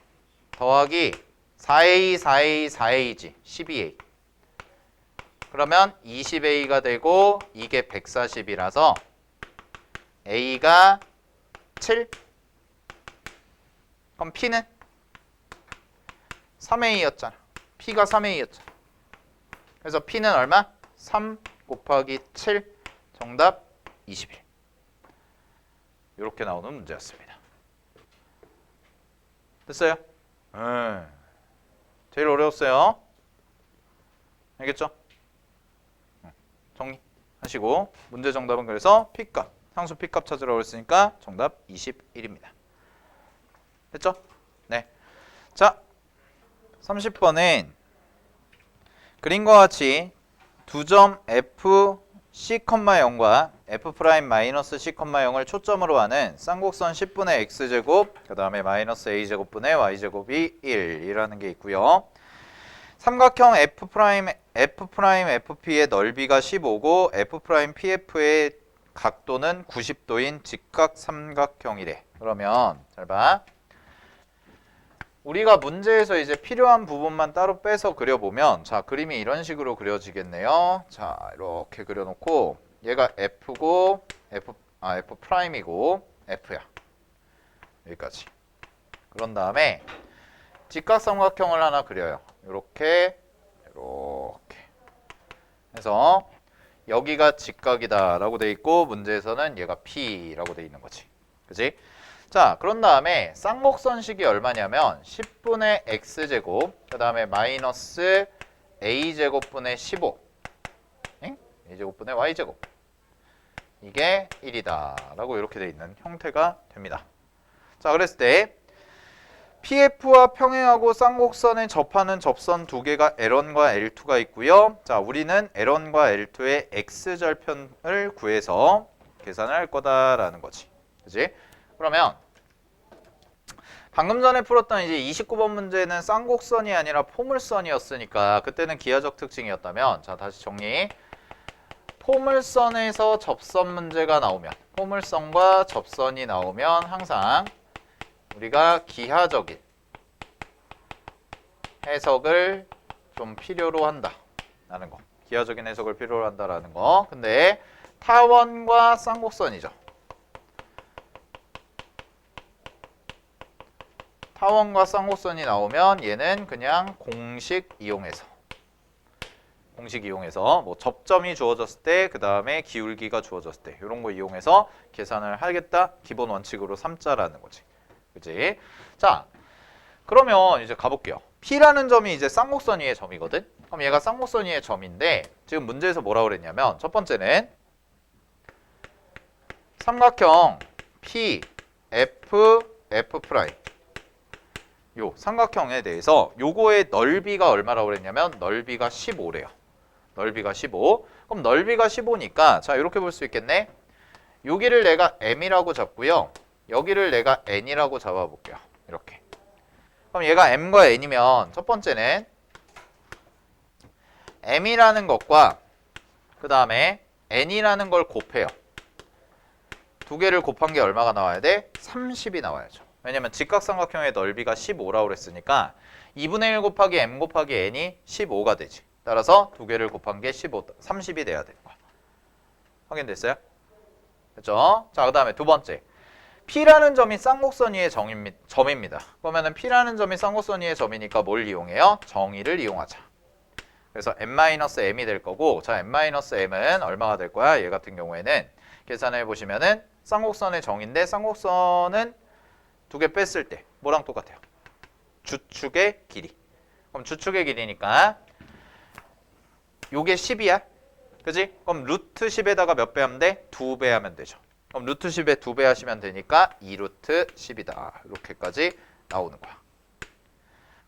[SPEAKER 1] 더하기 4A, 4A, 4A지. 12A. 그러면 20A가 되고 이게 140이라서 A가 7. 그럼 P는 3A였잖아. P가 3A였잖아. 그래서 P는 얼마? 3 곱하기 7. 정답 21. 이렇게 나오는 문제였습니다. 됐어요? 제일 어려웠어요. 알겠죠? 정리하시고 문제 정답은 그래서 P값, 상수 P값 찾으라고 그랬으니까 정답 21입니다. 됐죠? 네. 자, 30번은 그림과 같이 두 점 F, C,0과 F'-C,0을 초점으로 하는 쌍곡선 10분의 X제곱 그 다음에 마이너스 A제곱분의 Y제곱이 1이라는 게 있고요. 삼각형 F'Fp의 넓이가 15고 F'PF의 각도는 90도인 직각 삼각형이래. 그러면 잘 봐. 우리가 문제에서 이제 필요한 부분만 따로 빼서 그려보면 자, 그림이 이런 식으로 그려지겠네요. 자, 이렇게 그려놓고 얘가 F고 F'이고 F야. 여기까지. 그런 다음에 직각삼각형을 하나 그려요. 이렇게 해서 여기가 직각이다 라고 돼 있고 문제에서는 얘가 P라고 돼 있는 거지. 그치? 자, 그런 다음에 쌍곡선식이 얼마냐면 10분의 X제곱 그 다음에 마이너스 A제곱분의 15 A제곱분의 Y제곱 이게 1이다 라고 이렇게 돼 있는 형태가 됩니다. 자, 그랬을 때 PF와 평행하고 쌍곡선에 접하는 접선 두 개가 L1과 L2가 있고요. 자, 우리는 L1과 L2의 X절편을 구해서 계산을 할 거다라는 거지. 그지? 그러면 방금 전에 풀었던 이제 29번 문제는 쌍곡선이 아니라 포물선이었으니까 그때는 기하적 특징이었다면, 자, 다시 정리. 포물선에서 접선 문제가 나오면, 포물선과 접선이 나오면 항상 우리가 기하적인 해석을 좀 필요로 한다라는 거. 기하적인 해석을 필요로 한다라는 거. 근데 타원과 쌍곡선이죠. 타원과 쌍곡선이 나오면 얘는 그냥 공식 이용해서 뭐 접점이 주어졌을 때, 그 다음에 기울기가 주어졌을 때 이런 거 이용해서 계산을 하겠다. 기본 원칙으로 삼자라는 거지. 그치? 자, 그러면 이제 가볼게요. P라는 점이 이제 쌍곡선 위의 점이거든? 그럼 얘가 쌍곡선 위의 점인데 지금 문제에서 뭐라고 그랬냐면 첫 번째는 삼각형 P, F, F 프라임 요 삼각형에 대해서 요거의 넓이가 얼마라고 그랬냐면 넓이가 15래요. 넓이가 15. 그럼 넓이가 15니까 자, 이렇게 볼 수 있겠네. 여기를 내가 M이라고 잡고요. 여기를 내가 N이라고 잡아볼게요. 이렇게. 그럼 얘가 M과 N이면 첫 번째는 M이라는 것과 그 다음에 N이라는 걸 곱해요. 두 개를 곱한 게 얼마가 나와야 돼? 30이 나와야죠. 왜냐면 직각삼각형의 넓이가 15라고 그랬으니까 2분의 1 곱하기 M 곱하기 N이 15가 되지. 따라서 두 개를 곱한 게 30이 돼야 되는 거야. 확인됐어요? 됐죠? 자, 그 다음에 두 번째. P라는 점이 쌍곡선 위의 점입니다. 그러면은 P라는 점이 쌍곡선 위의 점이니까 뭘 이용해요? 정의를 이용하자. 그래서 M-M이 될 거고, 자, M-M은 얼마가 될 거야? 얘 같은 경우에는 계산해 보시면은 쌍곡선의 정의인데 쌍곡선은 두 개 뺐을 때 뭐랑 똑같아요? 주축의 길이. 그럼 주축의 길이니까 요게 10이야. 그지? 그럼 루트 10에다가 몇 배 하면 돼? 2배 하면 되죠. 그럼 루트 10에 2배 하시면 되니까 2루트 10이다. 이렇게까지 나오는 거야.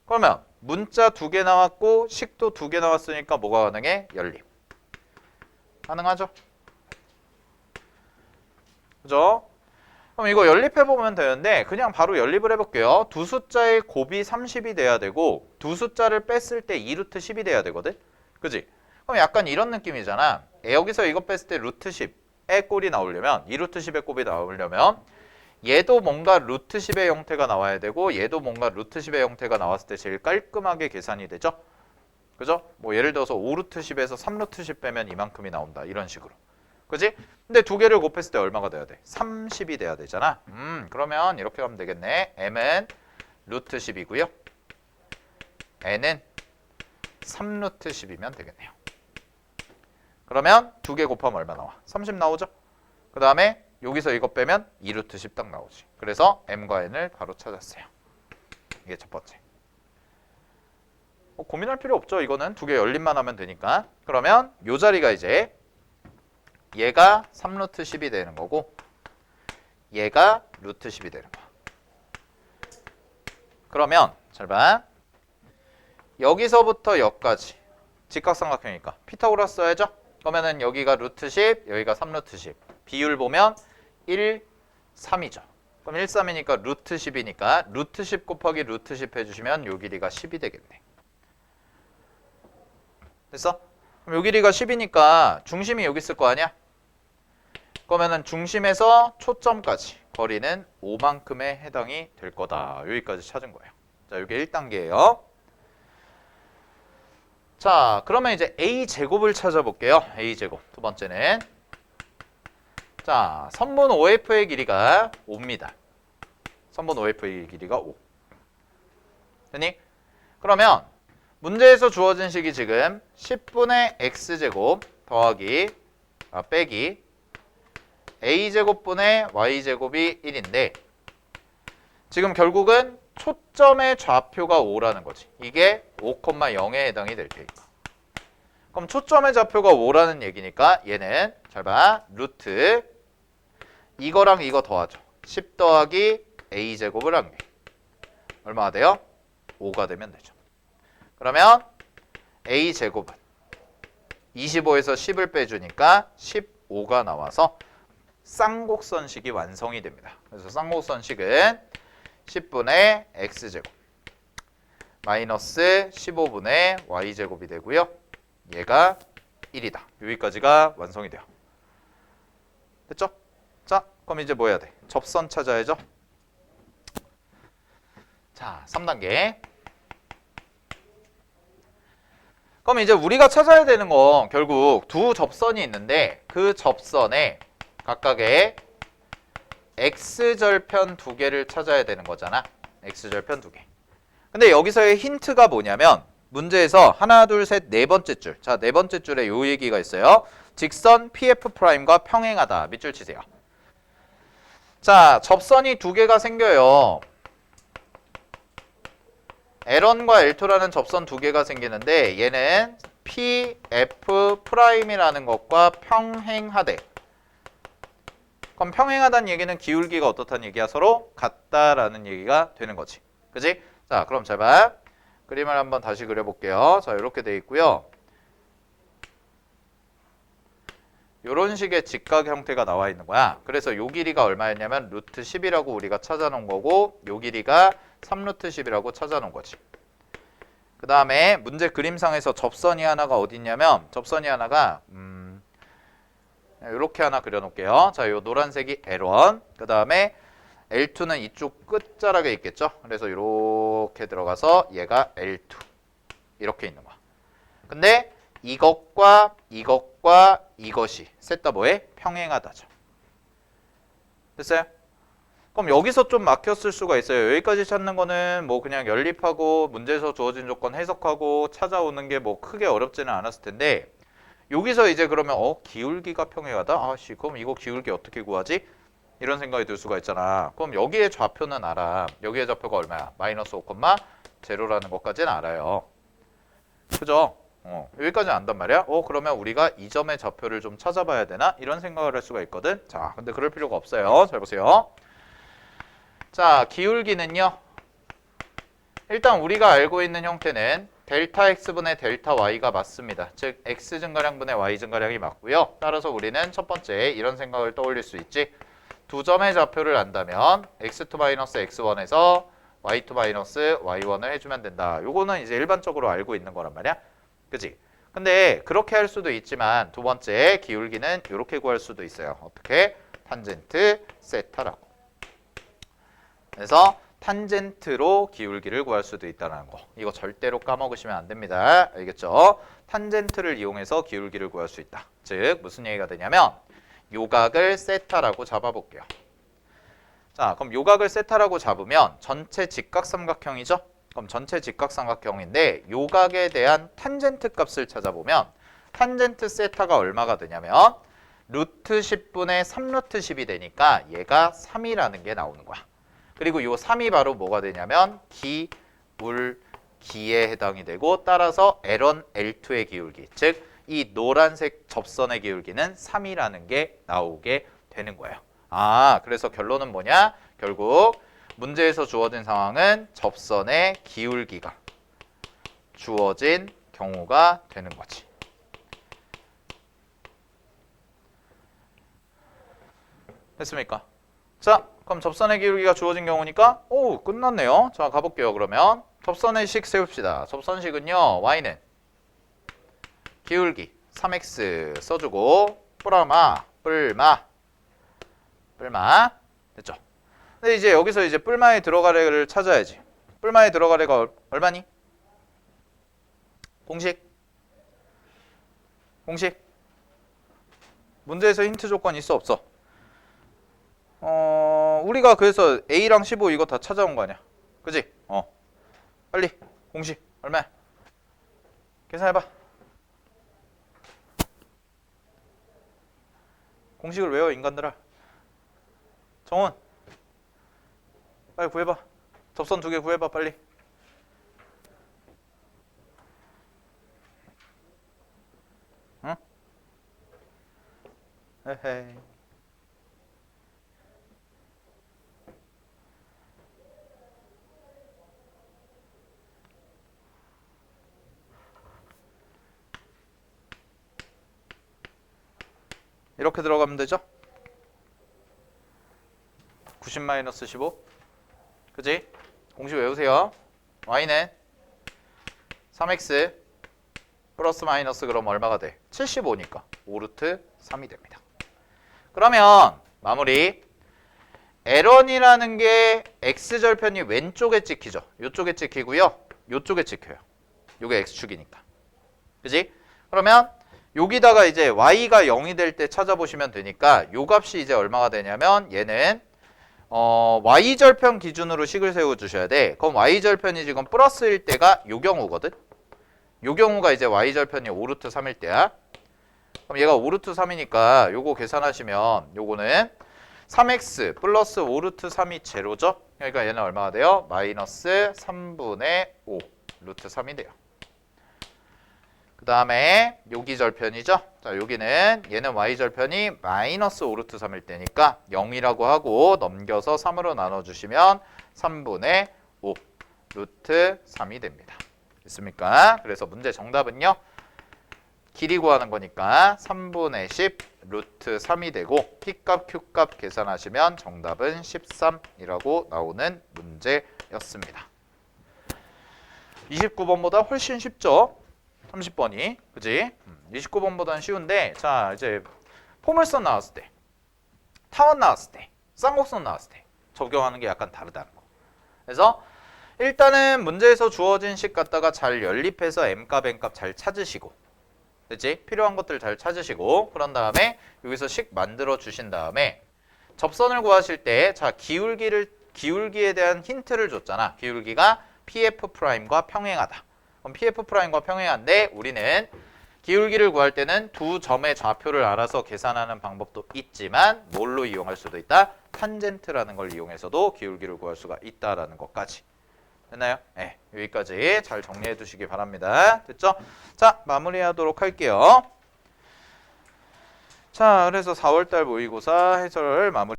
[SPEAKER 1] 그러면 문자 2개 나왔고 식도 2개 나왔으니까 뭐가 가능해? 연립. 가능하죠? 그죠? 그럼 이거 연립해보면 되는데 그냥 바로 연립을 해볼게요. 두 숫자의 곱이 30이 돼야 되고 두 숫자를 뺐을 때 2루트 10이 돼야 되거든? 그지? 그럼 약간 이런 느낌이잖아. 여기서 이거 뺐을 때 루트 10의 꼴이 나오려면 2루트 10의 꼴이 나오려면 얘도 뭔가 루트 10의 형태가 나와야 되고 얘도 뭔가 루트 10의 형태가 나왔을 때 제일 깔끔하게 계산이 되죠? 그죠? 뭐 예를 들어서 5루트 10에서 3루트 10 빼면 이만큼이 나온다. 이런 식으로. 그지? 근데 두 개를 곱했을 때 얼마가 돼야 돼? 30이 돼야 되잖아. 그러면 이렇게 하면 되겠네. M은 루트 10이고요. N은 3루트 10이면 되겠네요. 그러면 두 개 곱하면 얼마 나와? 30 나오죠? 그 다음에 여기서 이거 빼면 2루트 10 딱 나오지. 그래서 M과 N을 바로 찾았어요. 이게 첫 번째. 고민할 필요 없죠. 이거는 두 개 연립만 하면 되니까. 그러면 요 자리가 이제 얘가 3루트 10이 되는 거고 얘가 루트 10이 되는 거야. 그러면 잘 봐. 여기서부터 여기까지 직각삼각형이니까 피타고라스 써야죠. 그러면은 여기가 루트 10, 여기가 3루트 10. 비율 보면 1, 3이죠. 그럼 1, 3이니까 루트 10이니까 루트 10 곱하기 루트 10 해주시면 요 길이가 10이 되겠네. 됐어? 그럼 요 길이가 10이니까 중심이 여기 있을 거 아니야? 그러면은 중심에서 초점까지 거리는 5만큼에 해당이 될 거다. 여기까지 찾은 거예요. 자, 이게 1단계예요. 자, 그러면 이제 A제곱을 찾아볼게요. A제곱. 두 번째는 자, 선분 OF의 길이가 5입니다. 선분 OF의 길이가 5. 됐니? 그러면 문제에서 주어진 식이 지금 10분의 X제곱 더하기 빼기 A제곱분의 Y제곱이 1인데 지금 결국은 초점의 좌표가 5라는 거지. 이게 5,0에 해당이 될 테니까. 그럼 초점의 좌표가 5라는 얘기니까 얘는 잘 봐. 루트 이거랑 이거 더하죠. 10 더하기 A제곱을 한 게 얼마가 돼요? 5가 되면 되죠. 그러면 a제곱은 25에서 10을 빼주니까 15가 나와서 쌍곡선식이 완성이 됩니다. 그래서 쌍곡선식은 10분의 x제곱 마이너스 15분의 y제곱이 되고요. 얘가 1이다. 여기까지가 완성이 돼요. 됐죠? 자, 그럼 이제 뭐 해야 돼? 접선 찾아야죠. 자, 3단계. 그럼 이제 우리가 찾아야 되는 건 결국 두 접선이 있는데 그 접선에 각각의 x절편 두 개를 찾아야 되는 거잖아. x절편 두 개. 근데 여기서의 힌트가 뭐냐면 문제에서 하나, 둘, 셋, 네 번째 줄. 자, 네 번째 줄에 요 얘기가 있어요. 직선 PF'과 평행하다. 밑줄 치세요. 자, 접선이 두 개가 생겨요. L1과 L2라는 접선 두 개가 생기는데 얘는 PF'이라는 것과 평행하대. 그럼 평행하다는 얘기는 기울기가 어떻다는 얘기야? 서로 같다라는 얘기가 되는 거지. 그지? 자, 그럼 잘 봐. 그림을 한번 다시 그려볼게요. 자, 이렇게 돼 있고요. 이런 식의 직각 형태가 나와 있는 거야. 그래서 요 길이가 얼마였냐면 루트 10이라고 우리가 찾아놓은 거고 요 길이가 3루트 10이라고 찾아놓은 거지. 그 다음에 문제 그림상에서 접선이 하나가 어디 있냐면 접선이 하나가 이렇게 하나 그려놓을게요. 자, 요 노란색이 L1, 그 다음에 L2는 이쪽 끝자락에 있겠죠. 그래서 이렇게 들어가서 얘가 L2 이렇게 있는 거야. 근데 이것과 이것이 셋 다 뭐해? 평행하다죠. 됐어요? 그럼 여기서 좀 막혔을 수가 있어요. 여기까지 찾는 거는 뭐 그냥 연립하고 문제에서 주어진 조건 해석하고 찾아오는 게 뭐 크게 어렵지는 않았을 텐데 여기서 이제 그러면 기울기가 평행하다? 아씨, 그럼 이거 기울기 어떻게 구하지? 이런 생각이 들 수가 있잖아. 그럼 여기에 좌표는 알아. 여기에 좌표가 얼마야? 마이너스 5,0라는 것까지는 알아요. 그죠? 여기까지는 안단 말이야. 그러면 우리가 이 점의 좌표를 좀 찾아봐야 되나? 이런 생각을 할 수가 있거든. 자, 근데 그럴 필요가 없어요. 잘 보세요. 자, 기울기는요. 일단 우리가 알고 있는 형태는 델타 x분의 델타 y가 맞습니다. 즉 x 증가량분의 y 증가량이 맞고요. 따라서 우리는 첫 번째 이런 생각을 떠올릴 수 있지. 두 점의 좌표를 안다면 x2-x1에서 y2-y1을 해주면 된다. 요거는 이제 일반적으로 알고 있는 거란 말이야. 그치? 근데 그렇게 할 수도 있지만 두 번째 기울기는 이렇게 구할 수도 있어요. 어떻게? 탄젠트 세타라고. 그래서 탄젠트로 기울기를 구할 수도 있다는 거. 이거 절대로 까먹으시면 안 됩니다. 알겠죠? 탄젠트를 이용해서 기울기를 구할 수 있다. 즉 무슨 얘기가 되냐면 요각을 세타라고 잡아볼게요. 자, 그럼 요각을 세타라고 잡으면 전체 직각삼각형이죠? 그럼 전체 직각삼각형인데 요각에 대한 탄젠트 값을 찾아보면 탄젠트 세타가 얼마가 되냐면 루트 10분의 3루트 10이 되니까 얘가 3이라는 게 나오는 거야. 그리고 요 3이 바로 뭐가 되냐면 기울기에 해당이 되고 따라서 L1, L2의 기울기, 즉 이 노란색 접선의 기울기는 3이라는 게 나오게 되는 거예요. 그래서 결론은 뭐냐? 결국 문제에서 주어진 상황은 접선의 기울기가 주어진 경우가 되는 거지. 됐습니까? 자, 그럼 접선의 기울기가 주어진 경우니까 끝났네요. 자, 가볼게요. 그러면 접선의 식 세웁시다. 접선식은요. y는 기울기 3x 써주고 뿔마 됐죠? 근데 이제 여기서 이제 뿔마에 들어가래를 찾아야지. 뿔마에 들어가래가 얼마니? 공식 문제에서 힌트 조건 있어 없어? 우리가 그래서 A랑 15 이거 다 찾아온 거 아니야? 그지? 빨리 공식 얼마야? 계산해봐. 공식을 외워 인간들아. 정훈 빨리 구해봐. 접선 두 개 구해봐 빨리. 응? 에헤이. 이렇게 들어가면 되죠? 90-15 그지? 공식 외우세요. y는 3x 플러스 마이너스 그럼 얼마가 돼? 75니까 5루트 3이 됩니다. 그러면 마무리. L1이라는 게 x절편이 왼쪽에 찍히죠. 요쪽에 찍히고요. 요쪽에 찍혀요. 요게 x축이니까. 그지? 그러면 여기다가 이제 y가 0이 될 때 찾아보시면 되니까 요 값이 이제 얼마가 되냐면 얘는 y절편 기준으로 식을 세워주셔야 돼. 그럼 y절편이 지금 플러스일 때가 요 경우거든. 요 경우가 이제 y절편이 5루트 3일 때야. 그럼 얘가 5루트 3이니까 요거 계산하시면 요거는 3x 플러스 5루트 3이 제로죠. 그러니까 얘는 얼마가 돼요? 마이너스 3분의 5 루트 3이 돼요. 그 다음에 여기 절편이죠. 자, 여기는 얘는 y절편이 마이너스 5루트 3일 때니까 0이라고 하고 넘겨서 3으로 나눠주시면 3분의 5 루트 3이 됩니다. 됐습니까? 그래서 문제 정답은요. 길이 구하는 거니까 3분의 10 루트 3이 되고 P값, Q값 계산하시면 정답은 13이라고 나오는 문제였습니다. 29번보다 훨씬 쉽죠? 30번이. 그지? 29번보다는 쉬운데 자 이제 포물선 나왔을 때 타원 나왔을 때 쌍곡선 나왔을 때 적용하는 게 약간 다르다는 거. 그래서 일단은 문제에서 주어진 식 갖다가 잘 연립해서 M값, N값 잘 찾으시고 그치? 필요한 것들 잘 찾으시고 그런 다음에 여기서 식 만들어 주신 다음에 접선을 구하실 때 자 기울기에 대한 힌트를 줬잖아. 기울기가 PF'과 평행하다. 그럼 PF'과 평행한데 우리는 기울기를 구할 때는 두 점의 좌표를 알아서 계산하는 방법도 있지만 뭘로 이용할 수도 있다? 탄젠트라는 걸 이용해서도 기울기를 구할 수가 있다라는 것까지. 됐나요? 네, 여기까지 잘 정리해 두시기 바랍니다. 됐죠? 자, 마무리하도록 할게요. 자, 그래서 4월달 모의고사 해설 마무리.